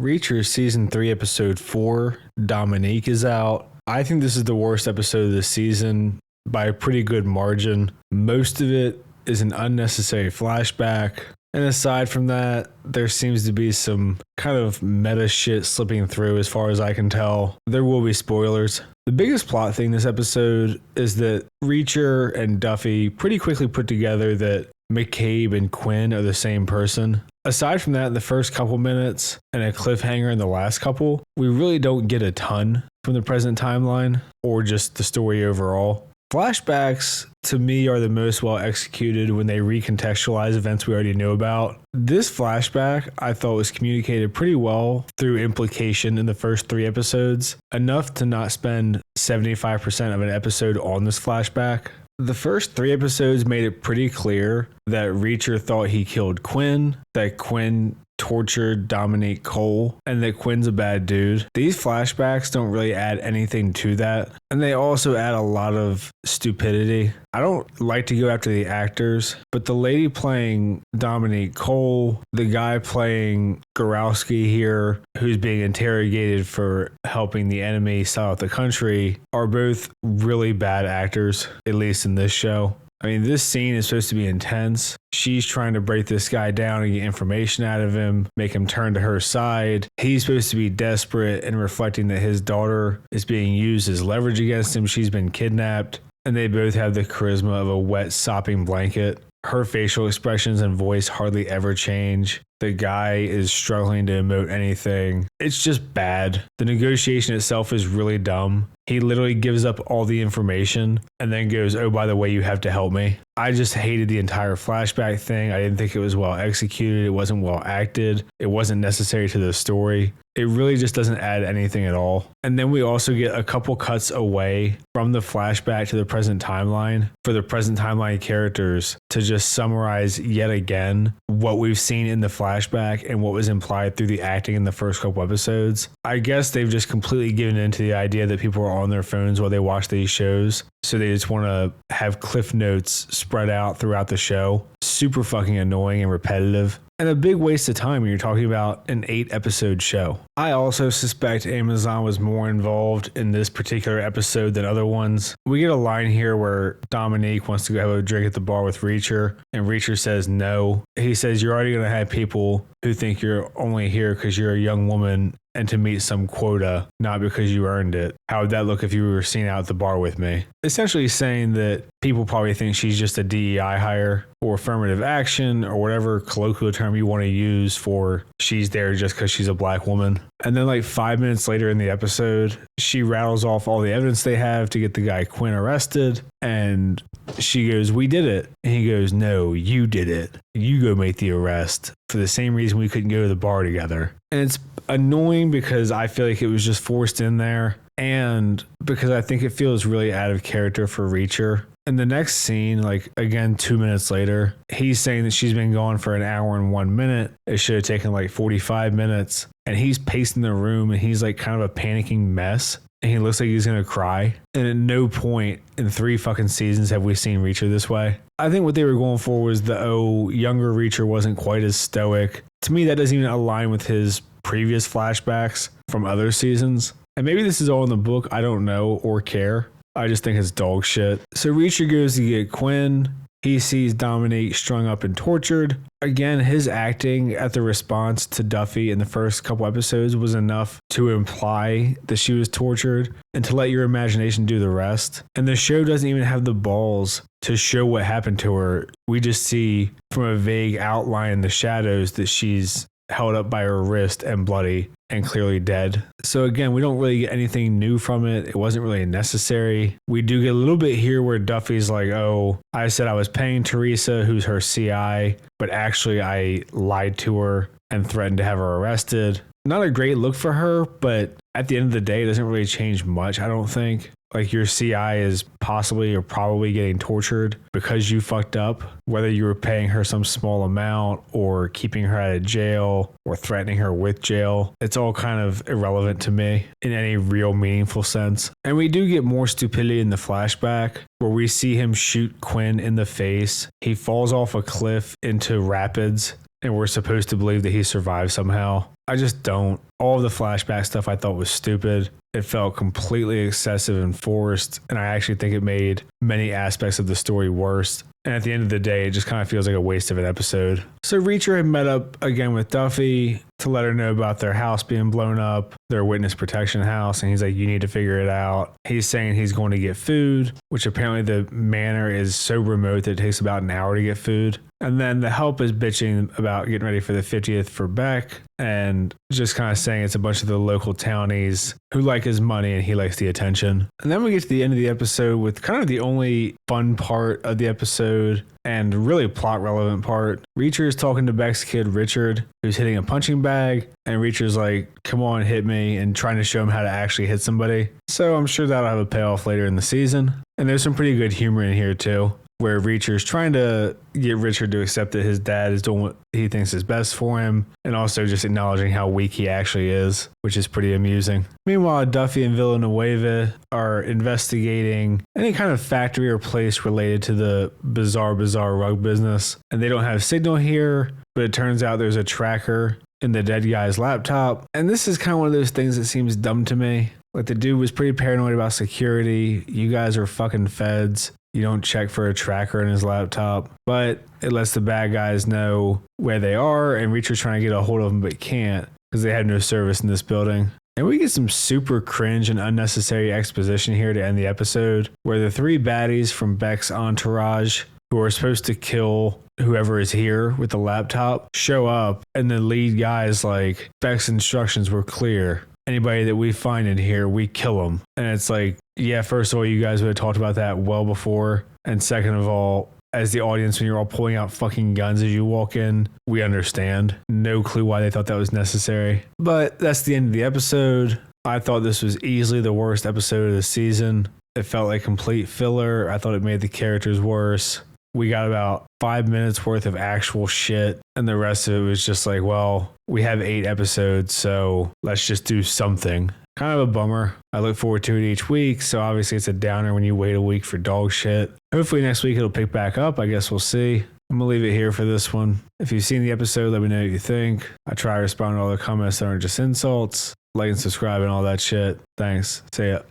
Reacher Season 3, Episode 4, Dominique is out. I think this is the worst episode of the season by a pretty good margin. Most of it is an unnecessary flashback. And aside from that, there seems to be some kind of meta shit slipping through as far as I can tell. There will be spoilers. The biggest plot thing this episode is that Reacher and Duffy pretty quickly put together that McCabe and Quinn are the same person. Aside from that, in the first couple minutes and a cliffhanger in the last couple, we really don't get a ton from the present timeline or just the story overall. Flashbacks, to me, are the most well executed when they recontextualize events we already knew about. This flashback, I thought, was communicated pretty well through implication in the first 3 episodes, enough to not spend 75% of an episode on this flashback. The first 3 episodes made it pretty clear that Reacher thought he killed Quinn, that Quinn tortured Dominique Cole, and that Quinn's a bad dude. These flashbacks don't really add anything to that, and they also add a lot of stupidity. I don't like to go after the actors, but the lady playing Dominique Cole, the guy playing Gorowski here, who's being interrogated for helping the enemy sell out the country, are both really bad actors, at least in this show. I mean, this scene is supposed to be intense. She's trying to break this guy down and get information out of him, make him turn to her side. He's supposed to be desperate and reflecting that his daughter is being used as leverage against him. She's been kidnapped, and they both have the charisma of a wet, sopping blanket. Her facial expressions and voice hardly ever change. The guy is struggling to emote anything. It's just bad. The negotiation itself is really dumb. He literally gives up all the information and then goes, "Oh, by the way, you have to help me." I just hated the entire flashback thing. I didn't think it was well executed. It wasn't well acted. It wasn't necessary to the story. It really just doesn't add anything at all. And then we also get a couple cuts away from the flashback to the present timeline for the present timeline characters to just summarize yet again what we've seen in the flashback and what was implied through the acting in the first couple episodes. I guess they've just completely given in to the idea that people are on their phones while they watch these shows. So they just want to have cliff notes spread out throughout the show. Super fucking annoying and repetitive. And a big waste of time when you're talking about an 8-episode show. I also suspect Amazon was more involved in this particular episode than other ones. We get a line here where Dominique wants to go have a drink at the bar with Reacher, and Reacher says no. He says, "You're already going to have people who think you're only here because you're a young woman and to meet some quota, not because you earned it. How would that look if you were seen out at the bar with me?" Essentially saying that people probably think she's just a DEI hire or affirmative action or whatever colloquial term you want to use for she's there just because she's a black woman. And then like 5 minutes later in the episode, she rattles off all the evidence they have to get the guy Quinn arrested. And she goes, "We did it." And he goes, "No, you did it. You go make the arrest for the same reason we couldn't go to the bar together." And it's annoying because I feel like it was just forced in there, and because I think it feels really out of character for Reacher. In the next scene, like again 2 minutes later, he's saying that she's been gone for an hour and 1 minute. It should have taken like 45 minutes. And he's pacing the room and he's like kind of a panicking mess. And he looks like he's going to cry. And at no point in 3 fucking seasons have we seen Reacher this way. I think what they were going for was younger Reacher wasn't quite as stoic. To me, that doesn't even align with his previous flashbacks from other seasons. And maybe this is all in the book. I don't know or care. I just think it's dog shit. So Reacher goes to get Quinn. He sees Dominique strung up and tortured. Again, his acting at the response to Duffy in the first couple episodes was enough to imply that she was tortured and to let your imagination do the rest. And the show doesn't even have the balls to show what happened to her. We just see from a vague outline in the shadows that she's held up by her wrist and bloody and clearly dead. So again, we don't really get anything new from it. It wasn't really necessary. We do get a little bit here where Duffy's like, "Oh, I said I was paying Teresa, who's her CI, but actually I lied to her and threatened to have her arrested." Not a great look for her, but at the end of the day, it doesn't really change much, I don't think. Like, your CI is possibly or probably getting tortured because you fucked up, whether you were paying her some small amount or keeping her out of jail or threatening her with jail. It's all kind of irrelevant to me in any real meaningful sense. And we do get more stupidity in the flashback where we see him shoot Quinn in the face. He falls off a cliff into rapids and we're supposed to believe that he survived somehow. I just don't. All of the flashback stuff I thought was stupid. It felt completely excessive and forced, and I actually think it made many aspects of the story worse. And at the end of the day, it just kind of feels like a waste of an episode. So Reacher had met up again with Duffy to let her know about their house being blown up, their witness protection house, and he's like, you need to figure it out. He's saying he's going to get food, which apparently the manor is so remote that it takes about an hour to get food. And then the help is bitching about getting ready for the 50th for Beck and just kind of saying it's a bunch of the local townies who like his money and he likes the attention. And then we get to the end of the episode with kind of the only fun part of the episode and really plot relevant part. Reacher is talking to Beck's kid, Richard, who's hitting a punching bag. And Reacher's like, come on, hit me, and trying to show him how to actually hit somebody. So I'm sure that'll have a payoff later in the season. And there's some pretty good humor in here too, where Reacher's trying to get Richard to accept that his dad is doing what he thinks is best for him, and also just acknowledging how weak he actually is, which is pretty amusing. Meanwhile, Duffy and Villanueva are investigating any kind of factory or place related to the bizarre rug business, and they don't have signal here, but it turns out there's a tracker in the dead guy's laptop. And this is kind of one of those things that seems dumb to me. Like, the dude was pretty paranoid about security. You guys are fucking feds. You don't check for a tracker in his laptop, but it lets the bad guys know where they are, and Reacher's trying to get a hold of them but can't because they have no service in this building. And we get some super cringe and unnecessary exposition here to end the episode, where the three baddies from Beck's entourage, who are supposed to kill whoever is here with the laptop, show up, and the lead guy is like, Beck's instructions were clear. Anybody that we find in here, we kill them. And it's like, yeah, first of all, you guys would have talked about that well before. And second of all, as the audience, when you're all pulling out fucking guns as you walk in, we understand. No clue why they thought that was necessary. But that's the end of the episode. I thought this was easily the worst episode of the season. It felt like complete filler. I thought it made the characters worse. We got about 5 minutes worth of actual shit, and the rest of it was just like, well, we have 8 episodes, so let's just do something. Kind of a bummer. I look forward to it each week, so obviously it's a downer when you wait a week for dog shit. Hopefully next week it'll pick back up. I guess we'll see. I'm going to leave it here for this one. If you've seen the episode, let me know what you think. I try to respond to all the comments that aren't just insults. Like and subscribe and all that shit. Thanks. See ya.